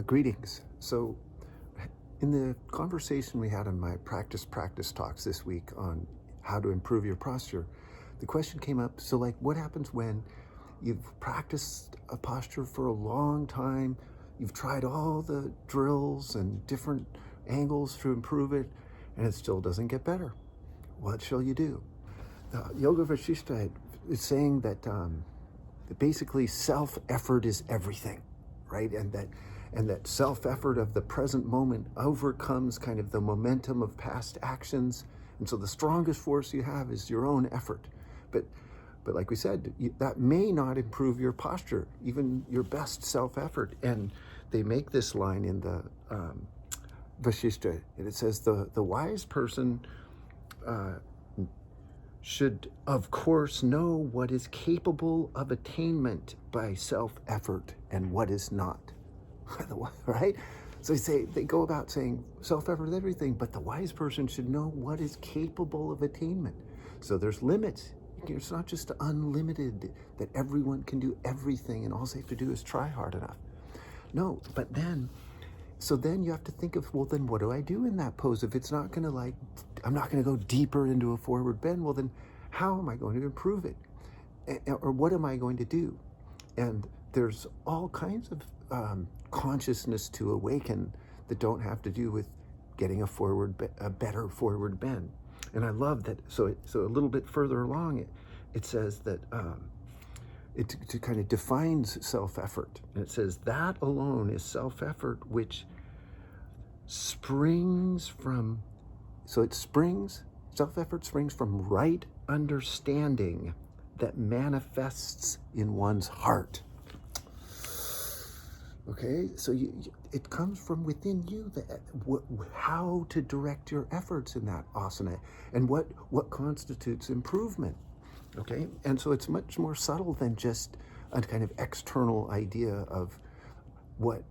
Greetings. So, in the conversation we had on my practice talks this week on how to improve your posture, the question came up, so like what happens when you've practiced a posture for a long time, you've tried all the drills and different angles to improve it, and it still doesn't get better? What shall you do? Yoga Vasistha is saying that basically self-effort is everything, right? And that self-effort of the present moment overcomes kind of the momentum of past actions. And so the strongest force you have is your own effort. But like we said, that may not improve your posture, even your best self-effort. And they make this line in the Vasistha, and it says the wise person should, of course, know what is capable of attainment by self-effort and what is not. Right? So they go about saying self-effort is everything, but the wise person should know what is capable of attainment. So there's limits. It's not just unlimited, that everyone can do everything and all they have to do is try hard enough. No, but then you have to think of, well, then what do I do in that pose? If it's not going to I'm not going to go deeper into a forward bend, well, then how am I going to improve it? Or what am I going to do? And there's all kinds of consciousness to awaken that don't have to do with getting a better forward bend. And I love that. So a little bit further along, it says that it kind of defines self-effort. And it says that alone is self-effort which springs from, self-effort springs from right understanding that manifests in one's heart. Okay, so it comes from within you, how to direct your efforts in that asana, and what constitutes improvement. Okay, and so it's much more subtle than just a kind of external idea of what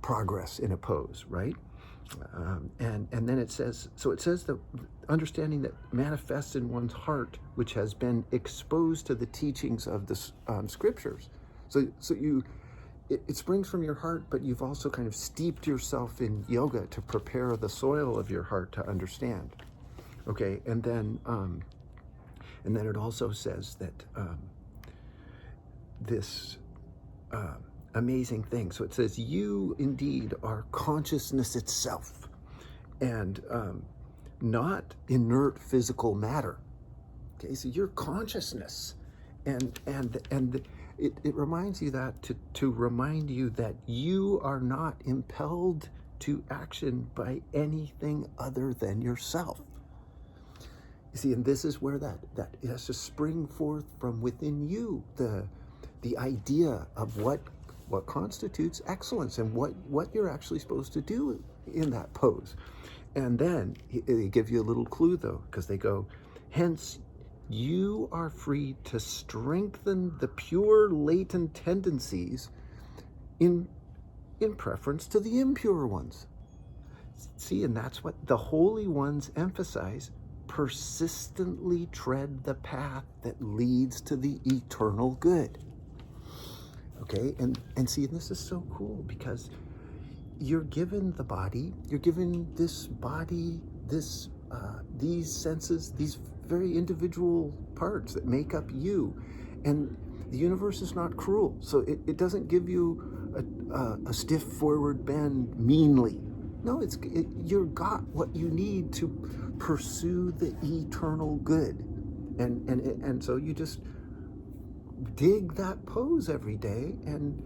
progress in a pose, right? And then it says the understanding that manifests in one's heart, which has been exposed to the teachings of the scriptures. So it springs from your heart, but you've also kind of steeped yourself in yoga to prepare the soil of your heart to understand. Okay, and then it also says that this amazing thing. So it says, you indeed are consciousness itself, and not inert physical matter. Okay, so you're consciousness, and it reminds you that to remind you that you are not impelled to action by anything other than yourself. You see, and this is where that it has to spring forth from within you, the idea of what constitutes excellence and what you're actually supposed to do in that pose. And then they give you a little clue, though, because they go, hence you are free to strengthen the pure latent tendencies in preference to the impure ones. See, and that's what the holy ones emphasize: persistently tread the path that leads to the eternal good. Okay, and see, this is so cool, because you're given the body, you're given this body, these senses, these very individual parts that make up you, and the universe is not cruel, so it doesn't give you a stiff forward bend meanly. No, you've got what you need to pursue the eternal good, and so you just dig that pose every day and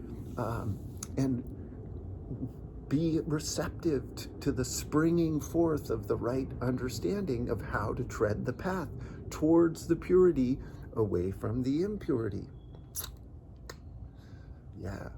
be receptive to the springing forth of the right understanding of how to tread the path towards the purity, away from the impurity. Yeah.